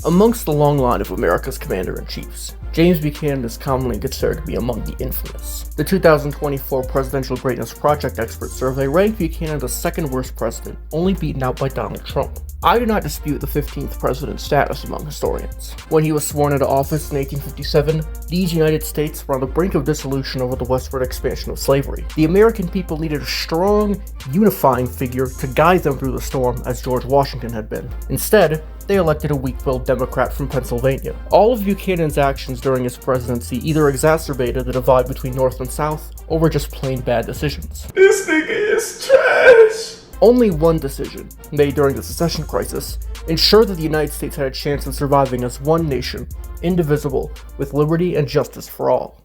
Amongst the long line of America's commander-in-chiefs, James Buchanan is commonly considered to be among the infamous. The 2024 Presidential Greatness Project expert survey ranked Buchanan the second worst president, only beaten out by Donald Trump. I do not dispute the 15th president's status among historians. When he was sworn into office in 1857, these United States were on the brink of dissolution over the westward expansion of slavery. The American people needed a strong, unifying figure to guide them through the storm as George Washington had been. Instead, they elected a weak-willed Democrat from Pennsylvania. All of Buchanan's actions during his presidency either exacerbated the divide between North and South, or were just plain bad decisions. This nigga is trash! Only one decision, made during the Secession crisis, ensured that the United States had a chance of surviving as one nation, indivisible, with liberty and justice for all.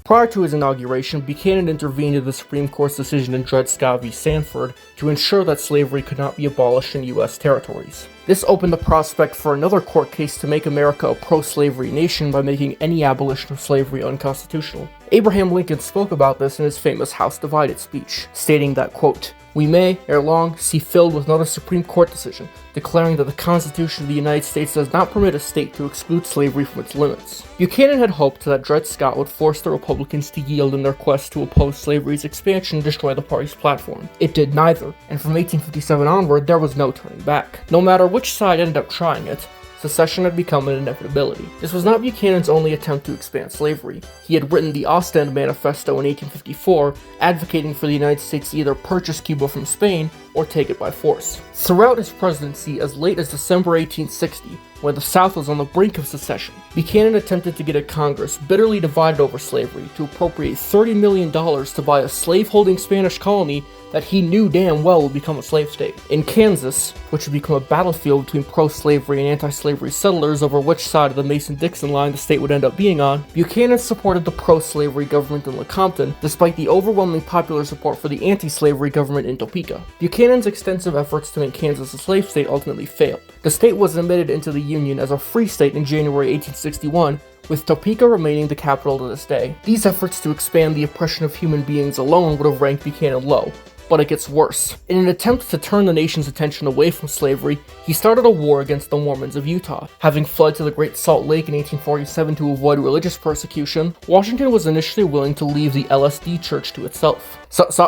Prior to his inauguration, Buchanan intervened in the Supreme Court's decision in Dred Scott v. Sanford to ensure that slavery could not be abolished in U.S. territories. This opened the prospect for another court case to make America a pro-slavery nation by making any abolition of slavery unconstitutional. Abraham Lincoln spoke about this in his famous House Divided speech, stating that, quote, "We may, ere long, see filled with another Supreme Court decision, declaring that the Constitution of the United States does not permit a state to exclude slavery from its limits." Buchanan had hoped that Dred Scott would force the Republicans to yield in their quest to oppose slavery's expansion and destroy the party's platform. It did neither, and from 1857 onward, there was no turning back. No matter which side ended up trying it, secession had become an inevitability. This was not Buchanan's only attempt to expand slavery. He had written the Ostend Manifesto in 1854, advocating for the United States to either purchase Cuba from Spain or take it by force. Throughout his presidency, as late as December 1860, when the South was on the brink of secession, Buchanan attempted to get a Congress bitterly divided over slavery to appropriate $30 million to buy a slave-holding Spanish colony that he knew damn well would become a slave state. In Kansas, which would become a battlefield between pro-slavery and anti-slavery settlers over which side of the Mason-Dixon line the state would end up being on, Buchanan supported the pro-slavery government in Lecompton, despite the overwhelming popular support for the anti-slavery government in Topeka. Buchanan's extensive efforts to make Kansas a slave state ultimately failed. The state was admitted into the Union as a free state in January 1861, with Topeka remaining the capital to this day. These efforts to expand the oppression of human beings alone would have ranked Buchanan low. But it gets worse. In an attempt to turn the nation's attention away from slavery, he started a war against the Mormons of Utah. Having fled to the Great Salt Lake in 1847 to avoid religious persecution, Washington was initially willing to leave the LSD church to itself.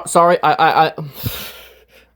Sorry,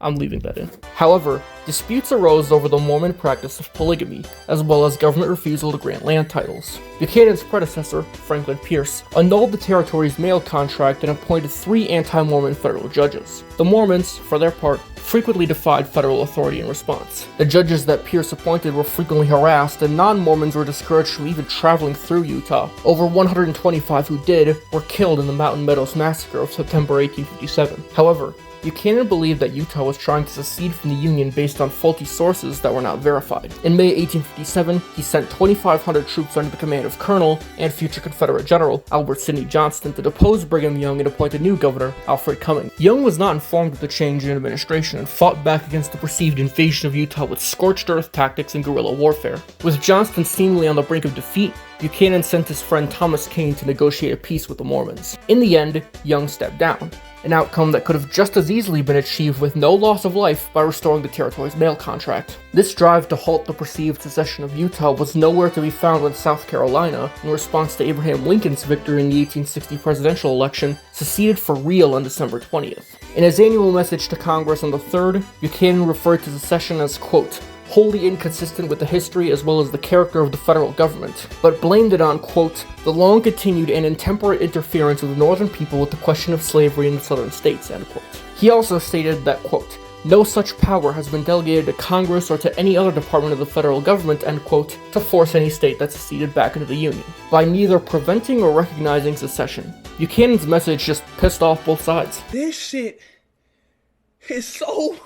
I'm leaving that in. However, disputes arose over the Mormon practice of polygamy, as well as government refusal to grant land titles. Buchanan's predecessor, Franklin Pierce, annulled the territory's mail contract and appointed 3 anti-Mormon federal judges. The Mormons, for their part, frequently defied federal authority in response. The judges that Pierce appointed were frequently harassed, and non-Mormons were discouraged from even traveling through Utah. Over 125 who did were killed in the Mountain Meadows Massacre of September 1857. However, Buchanan believed that Utah was trying to secede from the Union based on faulty sources that were not verified. In May 1857, he sent 2,500 troops under the command of Colonel and future Confederate General Albert Sidney Johnston to depose Brigham Young and appoint a new governor, Alfred Cumming. Young was not informed of the change in administration and fought back against the perceived invasion of Utah with scorched earth tactics and guerrilla warfare. With Johnston seemingly on the brink of defeat, Buchanan sent his friend Thomas Kane to negotiate a peace with the Mormons. In the end, Young stepped down, an outcome that could have just as easily been achieved with no loss of life by restoring the territory's mail contract. This drive to halt the perceived secession of Utah was nowhere to be found when South Carolina, in response to Abraham Lincoln's victory in the 1860 presidential election, seceded for real on December 20th. In his annual message to Congress on the 3rd, Buchanan referred to secession as, quote, wholly inconsistent with the history as well as the character of the federal government, but blamed it on, quote, the long-continued and intemperate interference of the northern people with the question of slavery in the southern states, end quote. He also stated that, quote, no such power has been delegated to Congress or to any other department of the federal government, end quote, to force any state that seceded back into the Union. By neither preventing or recognizing secession, Buchanan's message just pissed off both sides. This shit is so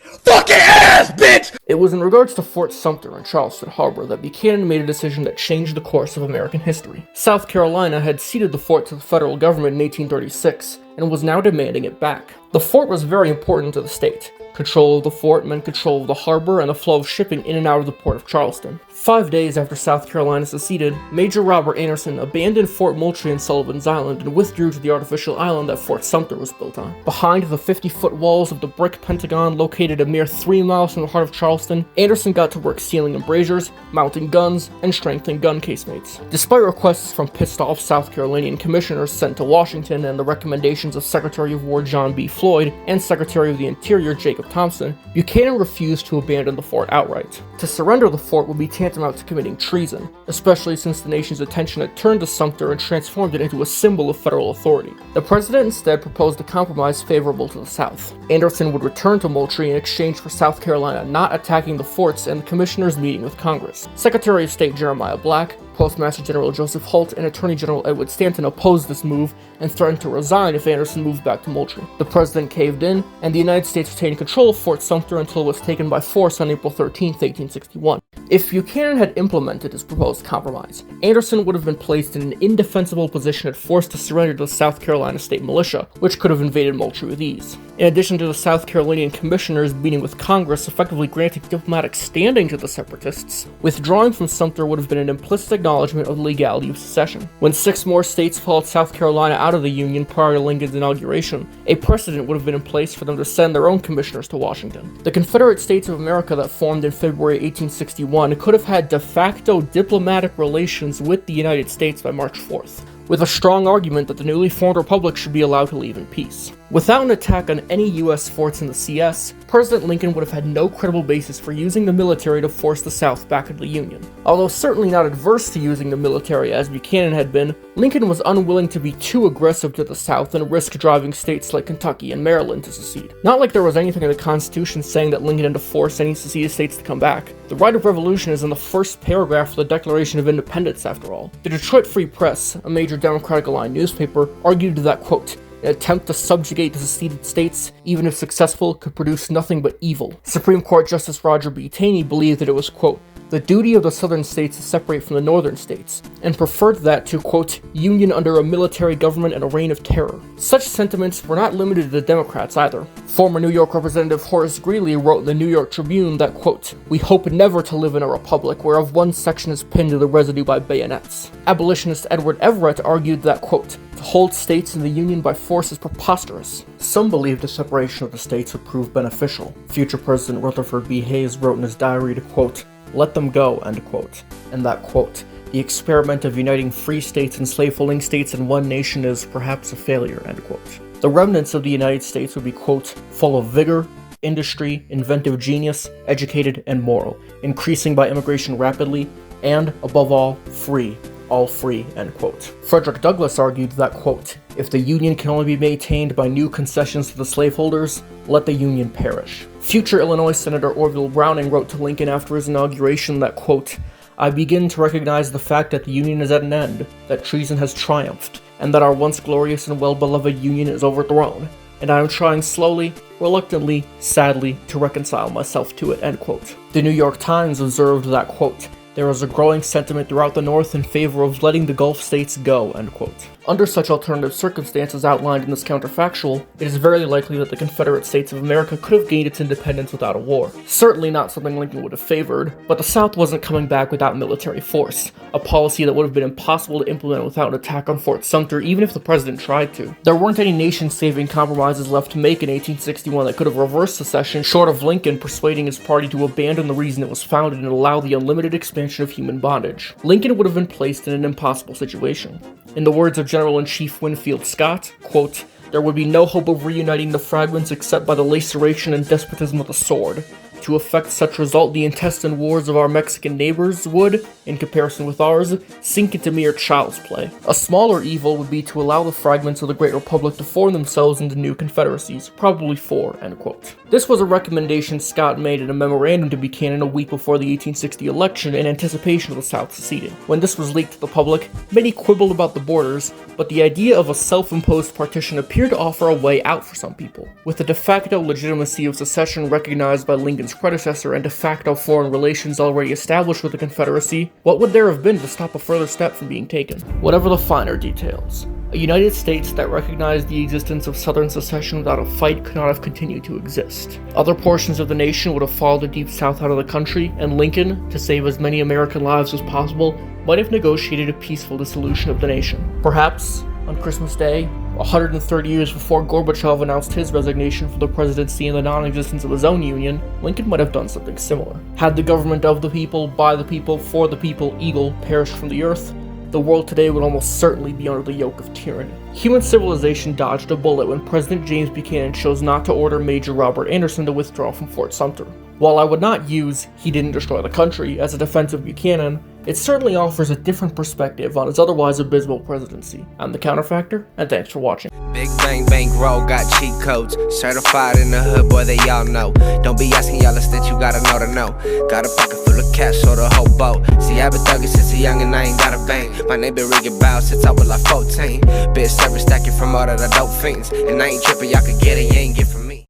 Fucking ass, bitch! It was in regards to Fort Sumter in Charleston Harbor that Buchanan made a decision that changed the course of American history. South Carolina had ceded the fort to the federal government in 1836 and was now demanding it back. The fort was very important to the state. Control of the fort meant control of the harbor and the flow of shipping in and out of the port of Charleston. 5 days after South Carolina seceded, Major Robert Anderson abandoned Fort Moultrie and Sullivan's Island and withdrew to the artificial island that Fort Sumter was built on. Behind the 50-foot walls of the brick Pentagon located a mere 3 miles from the heart of Charleston, Anderson got to work sealing embrasures, mounting guns, and strengthening gun casemates. Despite requests from pissed-off South Carolinian commissioners sent to Washington and the recommendations of Secretary of War John B. Floyd and Secretary of the Interior Jacob Thompson, Buchanan refused to abandon the fort outright. To surrender the fort would be tantamount to committing treason, especially since the nation's attention had turned to Sumter and transformed it into a symbol of federal authority. The president instead proposed a compromise favorable to the South. Anderson would return to Moultrie in exchange for South Carolina not attacking the forts and the commissioners meeting with Congress. Secretary of State Jeremiah Black, Postmaster General Joseph Holt, and Attorney General Edward Stanton opposed this move and threatened to resign if Anderson moved back to Moultrie. The president caved in, and the United States retained control of Fort Sumter until it was taken by force on April 13, 1861. If Buchanan had implemented his proposed compromise, Anderson would have been placed in an indefensible position and forced to surrender to the South Carolina state militia, which could have invaded Moultrie with ease. In addition to the South Carolinian commissioners meeting with Congress effectively granting diplomatic standing to the separatists, withdrawing from Sumter would have been an implicit acknowledgement of the legality of secession. When 6 more states followed South Carolina out of the Union prior to Lincoln's inauguration, a precedent would have been in place for them to send their own commissioners to Washington. The Confederate States of America that formed in February 1861 could have had de facto diplomatic relations with the United States by March 4th, with a strong argument that the newly formed republic should be allowed to leave in peace. Without an attack on any U.S. forts in the CS, President Lincoln would have had no credible basis for using the military to force the South back into the Union. Although certainly not adverse to using the military as Buchanan had been, Lincoln was unwilling to be too aggressive to the South and risk driving states like Kentucky and Maryland to secede. Not like there was anything in the Constitution saying that Lincoln had to force any seceded states to come back. The right of revolution is in the first paragraph of the Declaration of Independence, after all. The Detroit Free Press, a major Democratic-aligned newspaper, argued that, quote, an attempt to subjugate the seceded states, even if successful, could produce nothing but evil. Supreme Court Justice Roger B. Taney believed that it was, quote, the duty of the southern states to separate from the northern states, and preferred that to, quote, union under a military government and a reign of terror. Such sentiments were not limited to the Democrats either. Former New York Representative Horace Greeley wrote in the New York Tribune that, quote, we hope never to live in a republic whereof one section is pinned to the residue by bayonets. Abolitionist Edward Everett argued that, quote, to hold states in the Union by force is preposterous. Some believed the separation of the states would prove beneficial. Future President Rutherford B. Hayes wrote in his diary to, quote, let them go, end quote, and that, quote, the experiment of uniting free states and slaveholding states in one nation is perhaps a failure, end quote. The remnants of the United States would be, quote, full of vigor, industry, inventive genius, educated, and moral, increasing by immigration rapidly, and, above all, free, all free, end quote. Frederick Douglass argued that, quote, if the Union can only be maintained by new concessions to the slaveholders, let the Union perish. Future Illinois Senator Orville Browning wrote to Lincoln after his inauguration that, quote, I begin to recognize the fact that the Union is at an end, that treason has triumphed, and that our once glorious and well-beloved Union is overthrown, and I am trying slowly, reluctantly, sadly, to reconcile myself to it, end quote. The New York Times observed that, quote, there is a growing sentiment throughout the North in favor of letting the Gulf states go, end quote. Under such alternative circumstances outlined in this counterfactual, it is very likely that the Confederate States of America could have gained its independence without a war. Certainly not something Lincoln would have favored, but the South wasn't coming back without military force, a policy that would have been impossible to implement without an attack on Fort Sumter even if the president tried to. There weren't any nation-saving compromises left to make in 1861 that could have reversed secession, short of Lincoln persuading his party to abandon the reason it was founded and allow the unlimited expansion of human bondage. Lincoln would have been placed in an impossible situation. In the words of General-in-Chief Winfield Scott, quote, there would be no hope of reuniting the fragments except by the laceration and despotism of the sword. to effect such result, the intestine wars of our Mexican neighbors would, in comparison with ours, sink into mere child's play. A smaller evil would be to allow the fragments of the Great Republic to form themselves into new confederacies, probably 4, end quote. This was a recommendation Scott made in a memorandum to Buchanan a week before the 1860 election in anticipation of the South seceding. When this was leaked to the public, many quibbled about the borders, but the idea of a self-imposed partition appeared to offer a way out for some people. With the de facto legitimacy of secession recognized by Lincoln's predecessor and de facto foreign relations already established with the Confederacy, what would there have been to stop a further step from being taken? Whatever the finer details, a United States that recognized the existence of Southern secession without a fight could not have continued to exist. Other portions of the nation would have followed the deep South out of the country, and Lincoln, to save as many American lives as possible, might have negotiated a peaceful dissolution of the nation. Perhaps, on Christmas Day, 130 years before Gorbachev announced his resignation from the presidency and the non-existence of his own union, Lincoln might have done something similar. Had the government of the people, by the people, for the people, eagle, perished from the earth, the world today would almost certainly be under the yoke of tyranny. Human civilization dodged a bullet when President James Buchanan chose not to order Major Robert Anderson to withdraw from Fort Sumter. While I would not use "he didn't destroy the country" as a defense of Buchanan, it certainly offers a different perspective on his otherwise abysmal presidency. I'm the Counterfactor, and thanks for watching. Big bang bang roll, got cheat codes. Certified in the hood, boy, they all know. Don't be asking y'all that you gotta know to know. Got a pocket full of cash, so the whole boat. See, I've been thugging since a young and I ain't got a bang. My name been rigging bow since I was like 14. Been service stacking from all of the dope fiends. And I ain't tripping, y'all can get it, you ain't get